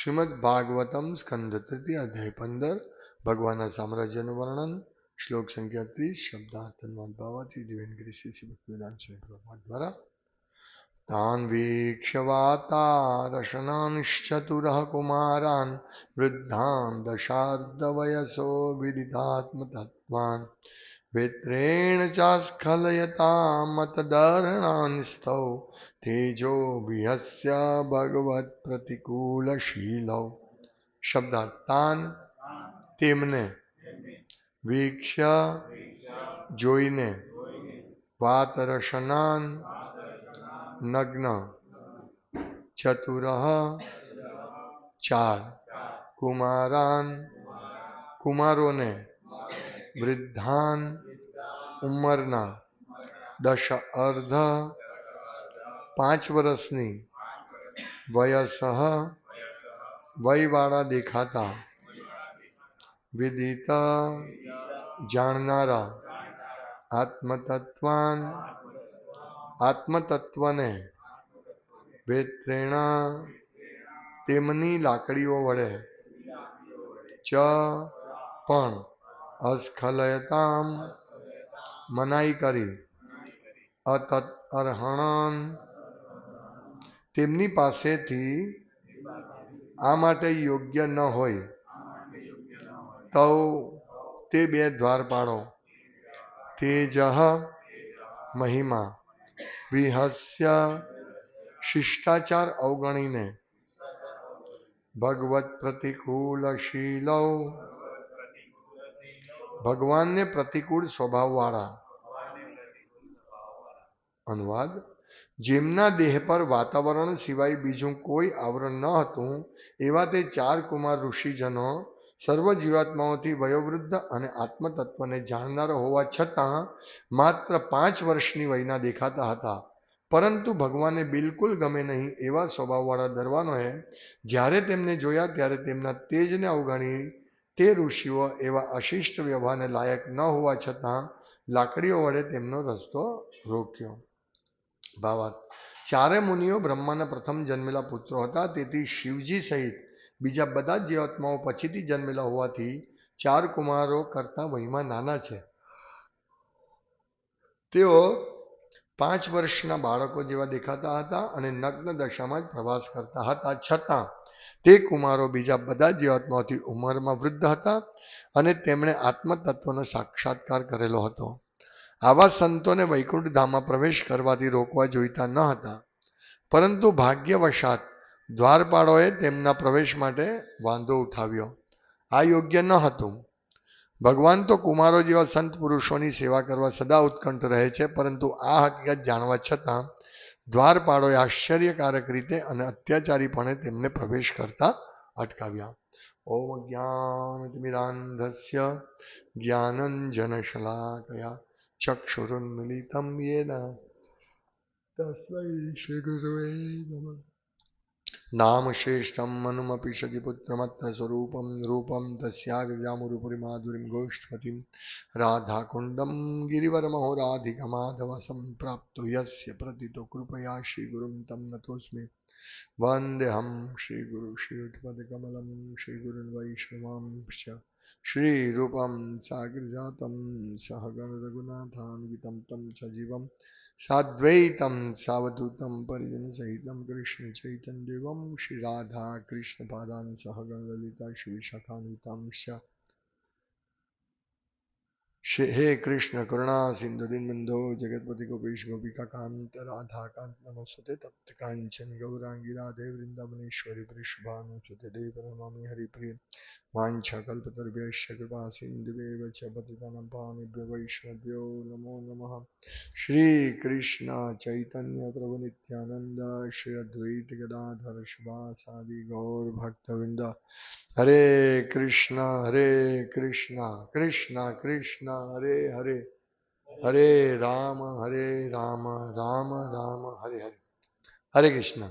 શ્રીમદ ભાગવતમ સ્કંદ તૃતીય અધ્યાય 15 ભગવાનના સામ્રાજ્યનું વર્ણન શ્લોક સંખ્યા 30 શબ્દાર્થ અનુવાદ ભાવાર્થી દિવ્યનગરી શ્રી ભક્તિવેદાંત સ્વામી પ્રભુપાદ દ્વારા તાન વીક્ષ્ય વાતારશનાંશ્ચતુરઃ કુમારાન વૃદ્ધાન દશાર્ધવયસો વિદિતાત્મતત્વાન વેત્રેણ ચાસ્ખલયતામતદર્ણાંસ્તૌ તેજો વિહસ્ય ભગવત પ્રતિકૂલશીલૌ. શબ્દાર્થ તાન તેમને, વીક્ષ્ય જોઈને, વાતરશનાન નગ્ન, ચતુરઃ ચાર, કુમારાન કુમારોને, વૃદ્ધાન ઉંમરના, દશ અર્ધ 5 વર્ષની, વયસઃ વયવાળા દેખાતા, વિદિત જાણનારા, આત્મતત્વાન આત્મતત્વને, વેત્રેણ તેમની લાકડીઓ વડે, ચ પણ, અસ્ખલયતામ મનાઈ કરી, અતત અર્હણન તેમની પાસેથી આ માટે યોગ્ય ન હોય, તૌ તે 2 દ્વારપાળો, તેજઃ મહિમા, વિહસ્ય શિષ્ટાચાર અવગણીને, ભગવત પ્રતિકૂલશીલૌ ભગવાનને પ્રતિકૂળ સ્વભાવવાળા. અનુવાદ: જેમના દેહ પર વાતાવરણ સિવાય બીજું કોઈ આવરણ ન હતું એવા તે 4 કુમાર ઋષિજનો સર્વ જીવાત્માઓથી વયોવૃદ્ધ અને આત્મતત્વને જાણનારા હોવા છતાં માત્ર 5 વર્ષની વયના દેખાતા હતા. પરંતુ ભગવાનને બિલકુલ ગમે નહીં એવા સ્વભાવવાળા દરવાનોએ જ્યારે તેમને જોયા ત્યારે તેમના તેજને અવગણી તે ઋષિઓ એવા અશિષ્ટ વ્યવહારને લાયક ન હોવા છતાં લાકડીઓ વડે તેમનો રસ્તો રોક્યો. ભાવાર્થ: 4 મુનિઓ બ્રહ્માના પ્રથમ જન્મેલા પુત્રો હતા. તેથી શિવજી સહિત બીજા બધા જ જીવાત્માઓ પછીથી જન્મેલા હોવાથી 4 કુમારો કરતા વયમાં નાના છે. તેઓ 5 વર્ષના બાળકો જેવા દેખાતા હતા અને નગ્ન દશામાં જ પ્રવાસ કરતા હતા. છતાં તે કુમારો બીજા બધા જીવાત્માઓથી ઉંમરમાં વૃદ્ધ હતા અને તેમણે આત્મતત્વનો સાક્ષાત્કાર કરેલો હતો. આવા સંતોને વૈકુંઠ ધામમાં પ્રવેશ કરવાથી રોકવા જોઈતા ન હતા. પરંતુ ભાગ્યવશાત દ્વારપાળોએ તેમના પ્રવેશ માટે વાંધો ઉઠાવ્યો. આ યોગ્ય ન હતું. ભગવાન તો કુમારો જેવા સંત પુરુષોની સેવા કરવા સદા ઉત્કંઠ રહે છે, પરંતુ આ હકીકત જાણવા છતાં દ્વારપાળોએ આશ્ચર્યકારક રીતે અને અત્યાચારીપણે તેમને પ્રવેશ કરતા અટકાવ્યા. ઓમ જ્ઞાનતિમિરાન્ધસ્ય જ્ઞાનંજનશલાકયા ચક્ષુરુન્મિલિતં યેન તસ્મૈ શ્રી ગુરવે નમઃ. નામ શ્રેષ્ઠમ મનુમપી સખીપુત્રમત્ર સ્વરૂપમ રૂપમ તસ્યાગ્રજામુરુપુરી માધુરીમ ગોષ્ઠવતીમ રાધાકુંડમ ગિરિવરમહો રાધિકમાધવસં પ્રાપ્તો યસ્ય પ્રતિતો કૃપયા શ્રી ગુરુમ તમ નતોસ્મિ. વંદેહમ શ્રી ગુરુ શ્રીયુતપદકમલમ શ્રી ગુરુન વૈષ્ણવાંશ્ચ શ્રી રૂપમ સાગ્રજાતમ સહગણ રઘુનાથાન્વિતમ તમ સજીવમ સાદ્વૈતમ સાવધૂતમ પરિજન સહિતમ કૃષ્ણ ચૈતન્ય દેવમ શ્રી રાધા કૃષ્ણ પાદાન સહગણ લલિતા શ્રી વિશાખાન્વિતાંશ્ચ. હે કૃષ્ણ કરુણા સિંધુ દીનબંધો જગતપતિ ગોપેશ ગોપિકા કાંત રાધા કાંત નમસ્તે તપ્ત કાંચન ગૌરાંગી રાધે વૃંદાવનેશ્વરી વૃષભાનુસુતે દેવ નમામિ હરિપ્રિય. વાંછાકલ્પતરુભ્યશ્ચ કૃપા સિંધુભ્યેવ ચ પતિતાનાં પાવનેભ્યો વૈષ્ણવેભ્યો નમો નમઃ. શ્રી કૃષ્ણ ચૈતન્ય પ્રભુ નિત્યાનંદ શ્રી અદ્વૈત ગદાધર શિવાસાદિ ગૌર ભક્તવૃંદ. હરે કૃષ્ણ કૃષ્ણ કૃષ્ણ હરે હરે, હરે રામ રામ રામ હરે હરે. હરે કૃષ્ણ.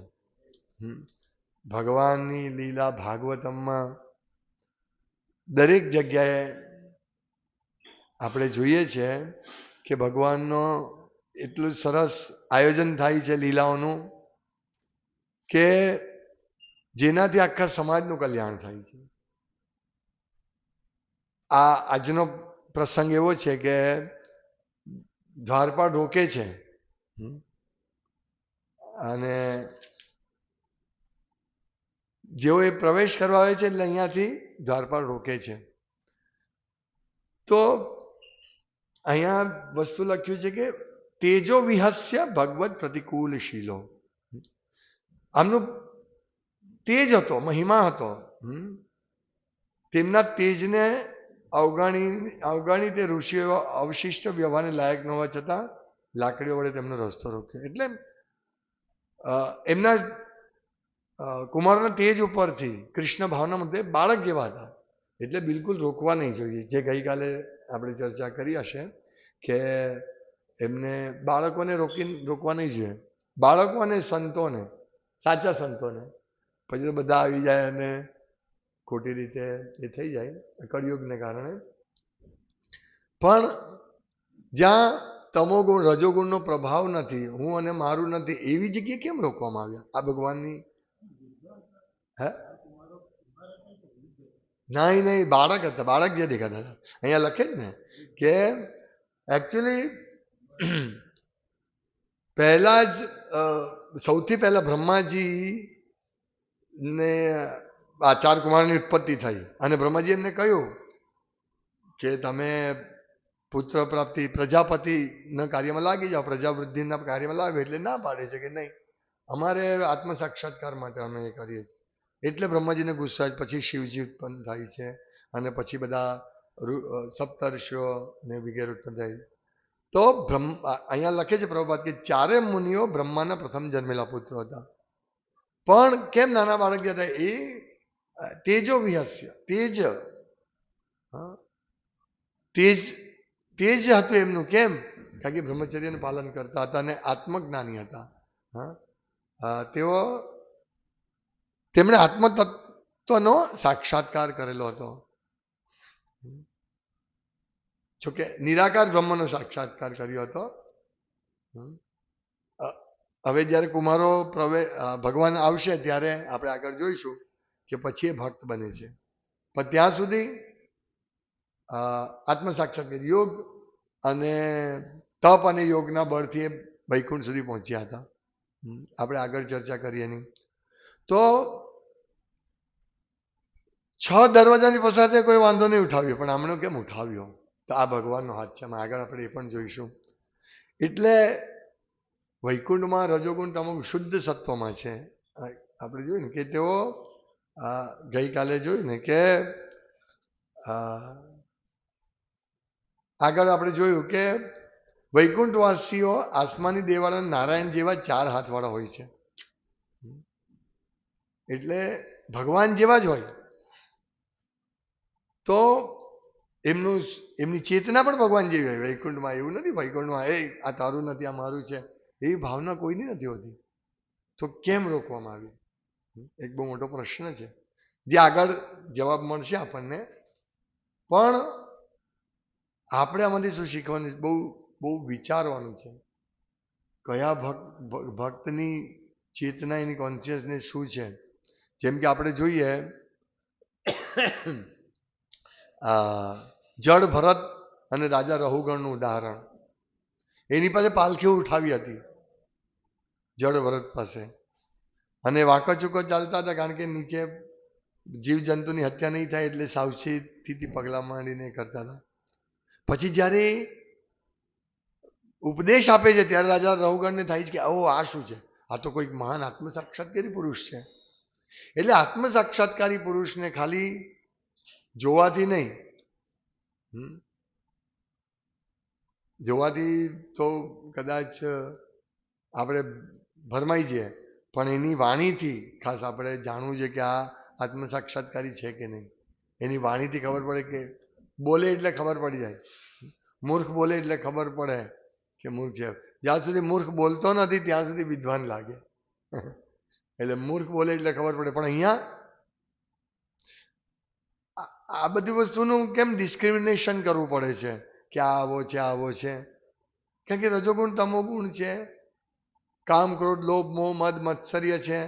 ભગવાનની લીલા ભાગવતમમાં દરેક જગ્યાએ આપણે જોઈએ છે કે ભગવાનનો એટલું સરસ આયોજન થાય છે લીલાઓનું કે જેનાથી આખા સમાજનું કલ્યાણ થાય છે. આજનો પ્રસંગ એવો છે કે દ્વારપાળ રોકે છે અને જેઓ એ પ્રવેશ કરવા આવે છે એટલે અહીંયાથી દ્વારપાળ રોકે છે. તો અહીંયા વસ્તુ લખ્યું છે કે તેજો વિહસ્ય ભગવત પ્રતિકૂલશીલો. આમનું તેજ હતો, મહિમા હતો. તેમના તેજને અવગણી તે ઋષિઓ અવશિષ્ટ વ્યવહારને લાયક ન હોવા છતાં લાકડીઓ વડે તેમનો રસ્તો રોક્યો. એટલે એમના કુમારોના તેજ ઉપરથી કૃષ્ણ ભાવના મધ્ય બાળક જેવા હતા, એટલે બિલકુલ રોકવા નહીં જોઈએ. જે ગઈકાલે આપણે ચર્ચા કરી હશે કે એમને બાળકોને રોકવા નહીં જોઈએ. બાળકો અને સંતોને, સાચા સંતોને, પછી તો બધા આવી જાય અને ખોટી રીતે એ થઈ જાય કળિયુગને કારણે. પણ જ્યાં તમોગુણ રજોગુણનો પ્રભાવ નથી, હું અને મારું નથી, એવી જગ્યાએ કેમ રોકવામાં આવ્યા? આ ભગવાનની નહીં, બાળક હતા, બાળક જે દેખાતા હતા. અહીંયા લખે જ ને કે એકચ્યુઅલી પહેલા જ સૌથી પહેલા બ્રહ્માજી ને આ 4 કુમારની ઉત્પત્તિ થઈ અને બ્રહ્માજી એમને કહ્યું કે તમે પુત્ર પ્રાપ્તિ પ્રજાપતિના કાર્યમાં લાગી જાઓ, પ્રજાવૃદ્ધિના કાર્યમાં લાગો. એટલે ના પાડે છે કે નહીં, અમારે આત્મ સાક્ષાત્કાર માટે અમે એ કરીએ છીએ. એટલે બ્રહ્માજીને ગુસ્સો આવે. પછી શિવજી ઉત્પન્ન થાય છે અને પછી બધા સપ્તર્ષિઓ ને વગેરે ઉત્પન્ન થાય. તો અહીંયા લખે છે પ્રભુપાદ કે 4 મુનિઓ બ્રહ્માના પ્રથમ જન્મેલા પુત્રો હતા. પણ કેમ નાના બાળક જે હતા એ તેજો વિહસ્ય, તેજ હતું એમનું. કેમ? કારણ કે બ્રહ્મચર્યનું પાલન કરતા હતા અને આત્મજ્ઞાની હતા. તેમણે આત્મતત્વનો સાક્ષાત્કાર કરેલો હતો. જોકે નિરાકાર બ્રહ્મનો સાક્ષાત્કાર કર્યો હતો. હવે જયારે કુમારો ભગવાન આવશે ત્યારે આપણે આગળ જોઈશું કે પછી એ ભક્ત બને છે. પણ ત્યાં સુધી આત્મ સાક્ષાત્કાર યોગ અને તપ અને યોગના બળથી એ વૈકુંઠ સુધી પહોંચ્યા હતા. આપણે આગળ ચર્ચા કરીએ એની. તો 6 દરવાજાની પસાર થાય કોઈ વાંધો નહીં ઉઠાવ્યો, પણ આમણે કેમ ઉઠાવ્યો? તો આ ભગવાનનો હાથ છે. આગળ આપણે એ પણ જોઈશું. એટલે વૈકુંઠમાં રજોગુણ તમો શુદ્ધ સત્વમાં છે. આપણે જોયું ને કે તેઓ ગઈકાલે જોયું ને કે આગળ આપણે જોયું કે વૈકુંઠવાસીઓ આસમાની દેવાળા નારાયણ જેવા 4 હાથવાળા હોય છે. એટલે ભગવાન જેવા જ હોય. તો એમની ચેતના પણ ભગવાન જેવી હોય વૈકુંઠમાં. એવું નથી વૈકુંઠમાં આ તારું નથી, આ મારું છે, એવી ભાવના કોઈની નથી હોતી. તો કેમ રોકવામાં આવી? એક બહુ મોટો પ્રશ્ન છે, જે આગળ જવાબ મળશે આપણને. પણ આપણે આમાંથી શું શીખવાનું? બહુ વિચારવાનું છે. કયા ભક્તની ચેતના, એની કોન્શિયસનેસ શું છે? જેમ કે આપણે જોઈએ જળ ભરત અને રાજા રહુગણનું ઉદાહરણ. એની પાસે પાલખી ઉઠાવી હતી જળ ભરત પાસે, અને વાંકો ચૂકો ચાલતા હતા કારણ કે નીચે જીવજંતુની હત્યા નહીં થાય એટલે સાવચેતીથી પગલાં માંડીને કરતા હતા. પછી જ્યારે ઉપદેશ આપે છે ત્યારે રાજા રહુગણને થાય છે કે આ શું છે? આ તો કોઈક મહાન આત્મ સાક્ષાત્કારી પુરુષ છે. એટલે આત્મ સાક્ષાત્કારી પુરુષને ખાલી જોવાથી નહીં, જોવાથી તો કદાચ આપણે ભરમાઈ જઈએ, પણ એની વાણીથી ખાસ આપણે જાણવું છે કે આ આત્મ સાક્ષાત્કારી છે કે નહીં. એની વાણીથી ખબર પડે કે બોલે એટલે ખબર પડી જાય. મૂર્ખ બોલે એટલે ખબર પડે કે મૂર્ખ છે. જ્યાં સુધી મૂર્ખ બોલતો નથી ત્યાં સુધી વિદ્વાન લાગે. એટલે મૂર્ખ બોલે એટલે ખબર પડે. પણ અહીંયા આ બધી વસ્તુનું કેમ ડિસ્ક્રિમિનેશન કરવું પડે છે કે આ આવો છે, આવો છે? કારણ કે રજોગુણ તમોગુણ છે, કામ ક્રોધ લોભ મોહ મદ મત્સર્ય છે.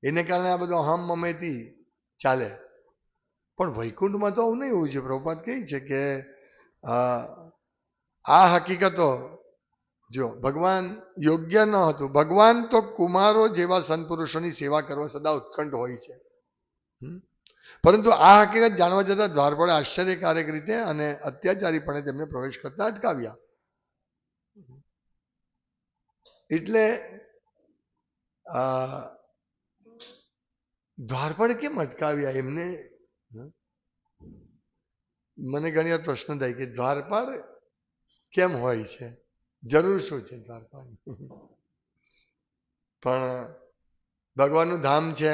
એને કારણે આ બધું અહમ મમેથી ચાલે. પણ વૈકુંઠમાં તો આવું નહીં હોવું જોઈએ. પ્રભુપાદ કહે છે કે આ હકીકતો જો ભગવાન યોગ્ય ન હતું. ભગવાન તો કુમારો જેવા સંત પુરુષોની સેવા કરવા સદા ઉત્કંઠ હોય છે. પરંતુ આ હકીકત જાણવા જતા દ્વારપાળે આશ્ચર્યકારક રીતે અને અત્યાચારીપણે તેમને પ્રવેશ કરતા અટકાવ્યા. એટલે દ્વારપાળ કેમ અટકાવ્યા એમને? મને ઘણી વાર પ્રશ્ન થાય કે દ્વારપાળ કેમ હોય છે, જરૂર શું છે દ્વારપાળ? પણ ભગવાનનું ધામ છે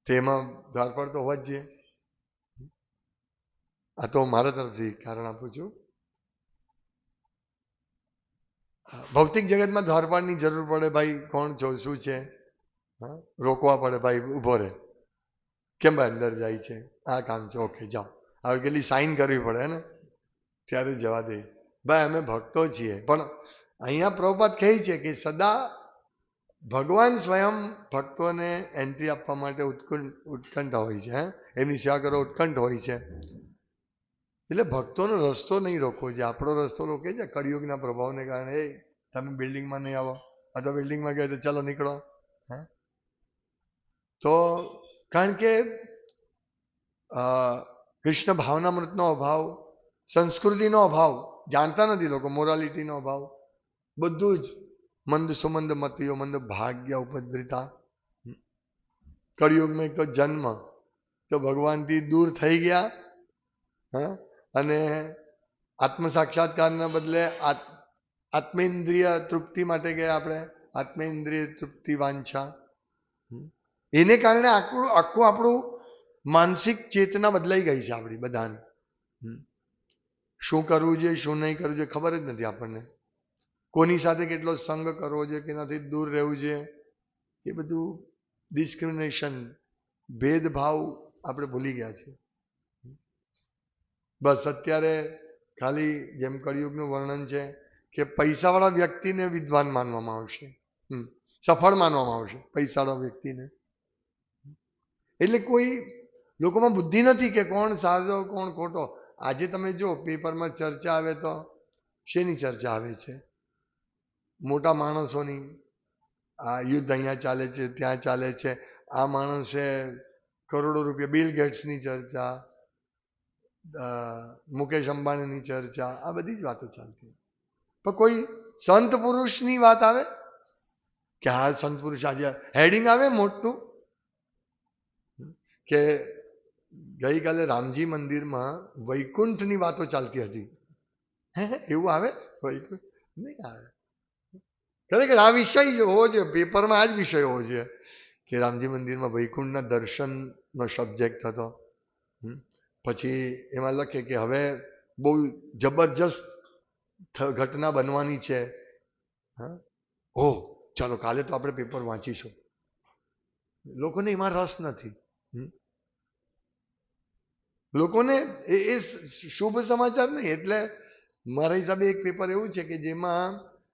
તેમાં દ્વારપાળ તો હોવા જ જોઈએ. આ તો મારા તરફથી કારણ આપું છું. ભૌતિક જગતમાં દ્વારપાળની જરૂર પડે. ભાઈ કોણ છો, શું છે, રોકવા પડે. ભાઈ ઉભો રહે, કેમ ભાઈ અંદર જાય છે, આ કામ છે, ઓકે જાઓ. હવે કેટલી સાઈન કરવી પડે ને ત્યારે જવા દે. ભાઈ અમે ભક્તો છીએ. પણ અહીંયા પ્રભુપાદ કહે છે કે સદા ભગવાન સ્વયં ભક્તોને એન્ટ્રી આપવા માટે ઉત્કંઠ હોય છે. એમની સેવા કરવા ઉત્કંઠ હોય છે. એટલે ભક્તોનો રસ્તો નહીં રોકવો જોઈએ. આપણો રસ્તો રોકે છે કળિયુગના પ્રભાવને કારણે. એ તમે બિલ્ડિંગમાં નહીં આવો, અથવા બિલ્ડિંગમાં ગયા તો ચાલો નીકળો. તો કારણ કે કૃષ્ણ ભાવનામૃતનો અભાવ, સંસ્કૃતિનો અભાવ, જાણતા નથી લોકો, મોરાલિટીનો અભાવ, બધું જ મંદ સુમંદ મતીઓ, મંદ ભાગ્ય ઉપદ્રિતા. કળિયુગમાં એક તો જન્મ, તો ભગવાનથી દૂર થઈ ગયા અને આત્મ સાક્ષાત્કારના બદલે આત્મેન્દ્રિય તૃપ્તિ માટે ગયા આપણે. આત્મેન્દ્રિય તૃપ્તિ વાંછા. એને કારણે આખું આપણું માનસિક ચેતના બદલાઈ ગઈ છે આપણી બધાની. શું કરવું જોઈએ, શું નહીં કરવું જોઈએ ખબર જ નથી આપણને. કોની સાથે કેટલો સંગ કરવો જોઈએ, કેનાથી દૂર રહેવું જોઈએ, એ બધું ડિસ્ક્રિમિનેશન, ભેદભાવ આપણે ભૂલી ગયા છે. બસ અત્યારે ખાલી જેમ કળિયુગનું વર્ણન છે કે પૈસાવાળા વ્યક્તિને વિદ્વાન માનવામાં આવશે, સફળ માનવામાં આવશે પૈસાવાળા વ્યક્તિને. એટલે કોઈ લોકોમાં બુદ્ધિ નથી કે કોણ સાચો કોણ ખોટો. આજે તમે જો પેપરમાં ચર્ચા આવે તો શેની ચર્ચા આવે છે? મોટા માણસોની. આ યુદ્ધ અહીંયા ચાલે છે, ત્યાં ચાલે છે, આ માણસે કરોડો રૂપિયા, બિલ ગેટ્સની ચર્ચા, મુકેશ અંબાણીની ચર્ચા, આ બધી જ વાતો ચાલતી. પણ કોઈ સંત પુરુષની વાત આવે કે હા સંત પુરુષ આજે હેડિંગ આવે મોટું કે ગઈકાલે રામજી મંદિરમાં વૈકુંઠની વાતો ચાલતી હતી. એવું આવે? વૈકુંઠ નહીં આવે. ખરેખર આ વિષય હોવો જોઈએ, પેપરમાં આ જ વિષય હોવો જોઈએ કે રામજી મંદિરમાં વૈકુંઠના દર્શનનો સબ્જેક્ટ હતો. પછી એમાં લખે કે હવે બહુ જબરજસ્ત ઘટના બનવાની છે. ઓહ ચાલો કાલે તો આપણે પેપર વાંચીશું. લોકોને એમાં રસ નથી. લોકોને એ શુભ સમાચાર નહીં. એટલે મારા હિસાબે એક પેપર એવું છે કે જેમાં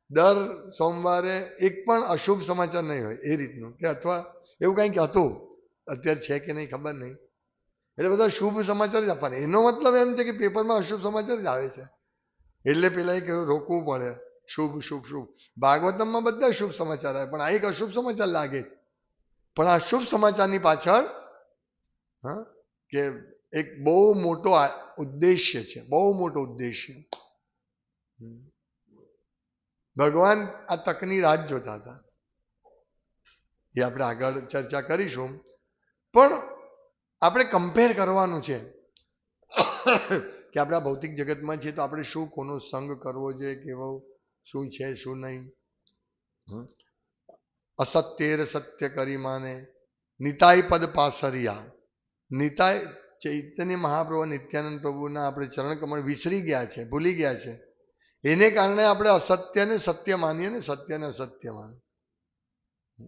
દર સોમવારે એક પણ અશુભ સમાચાર નહીં હોય, એ રીતનું કે અથવા એવું કંઈક હતું, અત્યારે છે કે નહીં ખબર નહીં. એટલે બધા શુભ સમાચાર જ આપવાના. એનો મતલબ એમ છે કે પેપરમાં અશુભ સમાચાર જ આવે છે એટલે પેલા એ કહ્યું રોકવું પડે. શુભ શુભ શુભ. ભાગવતમમાં બધા શુભ સમાચાર આવે, પણ આ એક અશુભ સમાચાર લાગે છે. પણ આ શુભ સમાચારની પાછળ કે એક બહુ મોટો ઉદ્દેશ્ય છે, બહુ મોટો ઉદ્દેશ્ય. ભગવાન આ તકની રાહ જોતા હતા. એ આપણે આગળ ચર્ચા કરીશું. પણ આપણે કમ્પેર કરવાનું છે કે આપણે આ ભૌતિક જગતમાં છીએ તો આપણે શું, કોનો સંગ કરવો જોઈએ, કેવો શું છે શું નહીં. અસત્યેર સત્ય કરી માને નિતાય પદ પાસરિયા. નિતાય ચૈતન્ય મહાપ્રભુ, નિત્યાનંદ પ્રભુના આપણે ચરણ કમળ વિસરી ગયા છે, ભૂલી ગયા છે. એને કારણે આપણે અસત્યને સત્ય માનીએ ને સત્યને અસત્ય માનીએ.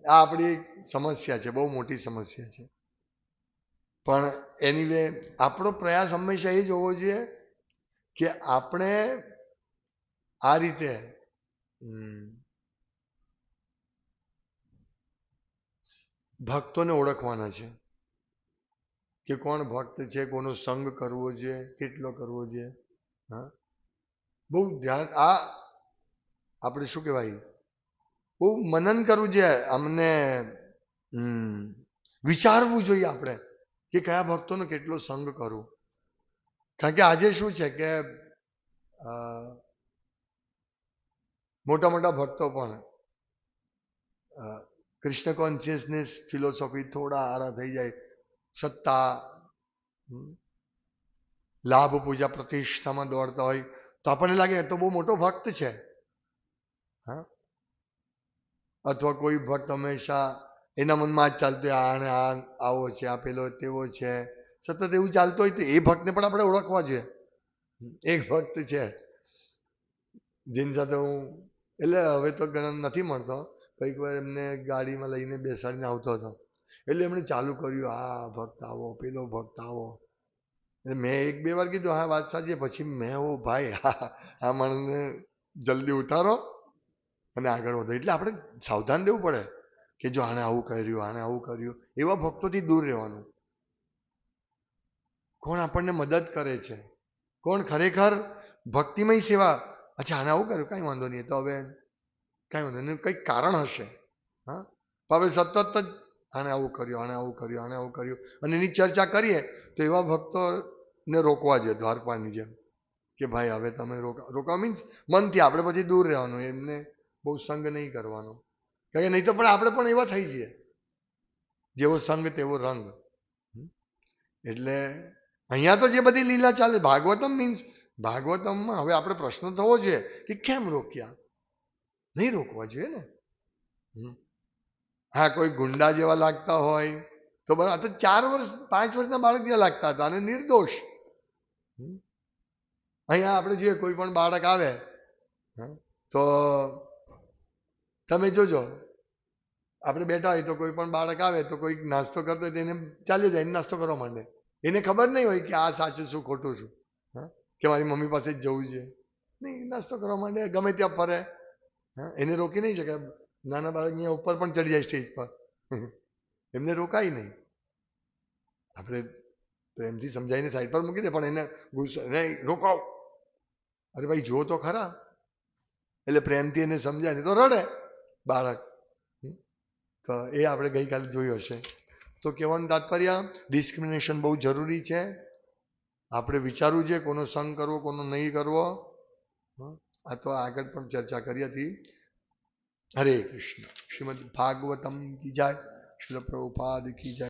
આ આપણી સમસ્યા છે, બહુ મોટી સમસ્યા છે. પણ એની આપણો પ્રયાસ હંમેશા એ જ હોવો જોઈએ કે આપણે આ રીતે ભક્તોને ઓળખવાના છે કે કોણ ભક્ત છે, કોનો સંગ કરવો જોઈએ, કેટલો કરવો જોઈએ. હા, બહુ ધ્યાન, આ આપણે શું કહેવાય, બહુ મનન કરવું જોઈએ, અમને વિચારવું જોઈએ આપણે કે કયા ભક્તોનો કેટલો સંગ કરવું. કારણ કે આજે શું છે કે મોટા મોટા ભક્તો પણ કૃષ્ણ કોન્શિયસનેસ ફિલોસોફી થોડા આડા થઈ જાય, સત્તા, લાભ, પૂજા, પ્રતિષ્ઠામાં દોડતા હોય તો આપણને લાગે તો બહુ મોટો ભક્ત છે. હા, અથવા કોઈ ભક્ત હંમેશા એના મનમાં જ ચાલતું હોય, આને આ આવો છે, આ પેલો તેવો છે, સતત એવું ચાલતું હોય તો એ ભક્તને પણ આપણે ઓળખવા જોઈએ. એક ભક્ત છે જેની સાથે હું, એટલે હવે તો ઘણા નથી મળતો, કઈક વાર એમને ગાડીમાં લઈને બેસાડીને આવતો હતો, એટલે એમણે ચાલુ કર્યું, આ ભક્ત આવો, પેલો ભક્ત આવો. એટલે મેં એક બે વાર કીધું હા વાત સાચી, પછી મેં ઓ ભાઈ આ માણસને જલ્દી ઉતારો અને આગળ વધો. એટલે આપણે સાવધાન રહેવું પડે કે જો આને આવું કર્યું, આને આવું કર્યું, એવા ભક્તોથી દૂર રહેવાનું. કોણ આપણને મદદ કરે છે, કોણ ખરેખર ભક્તિમય સેવા, અચ્છા આને આવું કર્યું, કાંઈ વાંધો નહીં, તો હવે કાંઈ વાંધો નહીં, કંઈક કારણ હશે. હા, તો હવે સતત જ આને આવું કર્યું, આને આવું કર્યું, આને આવું કર્યું, અને એની ચર્ચા કરીએ તો એવા ભક્તોને રોકવા જોઈએ દ્વારપાળની જેમ કે ભાઈ હવે તમે રોકા મીન્સ મનથી, આપણે પછી દૂર રહેવાનું, એમને બહુ સંગ નહીં કરવાનો. કારણ કે નહીં તો પણ આપણે પણ એવા થઈ જઈએ, જેવો સંગ તેવો રંગ. એટલે અહીંયા તો જે બધી લીલા ચાલે ભાગવતમ મીન્સ, ભાગવતમમાં હવે આપણે પ્રશ્ન થવો જોઈએ કે કેમ રોક્યા, નહીં રોકવા જોઈએ ને. હા, કોઈ ગુંડા જેવા લાગતા હોય તો બરાબર, આ તો 4 વર્ષ 5 વર્ષના બાળક જેવા લાગતા હતા અને નિર્દોષ. અહીંયા આપણે જોઈએ કોઈ પણ બાળક આવે તો તમે જોજો, આપણે બેઠા હોય તો કોઈ પણ બાળક આવે તો કોઈ નાસ્તો કરતો હોય તો એને ચાલ્યો જાય, નાસ્તો કરવા માંડે. એને ખબર નહીં હોય કે આ સાચું શું ખોટું શું, કે મારી મમ્મી પાસે જ જવું છે, નહીં, નાસ્તો કરવા માંડે, ગમે ત્યાં ફરે. એને રોકી નહીં શકે. નાના બાળક અહીંયા ઉપર પણ ચડી જાય સ્ટેજ પર, એમને રોકાય નહીં. આપણે તો એમથી સમજાવીને સાઈડ પર મૂકી દે, પણ એને ગુસ્સો નહીં, રોકાવ, અરે ભાઈ જો તો ખરા, એટલે પ્રેમથી એને સમજાય ને તો રડે બાળક. તો એ આપણે ગઈકાલે જોયું હશે. તો કહેવાનું તાત્પર્ય, ડિસ્ક્રિમિનેશન બહુ જરૂરી છે. આપણે વિચારવું છે કોનો સંગ કરવો, કોનો નહીં કરવો. આ તો આગળ પણ ચર્ચા કરી હતી. હરે કૃષ્ણ. શ્રીમદ ભાગવતમ કી જય. શ્રીલ પ્રભુપાદ કી જય.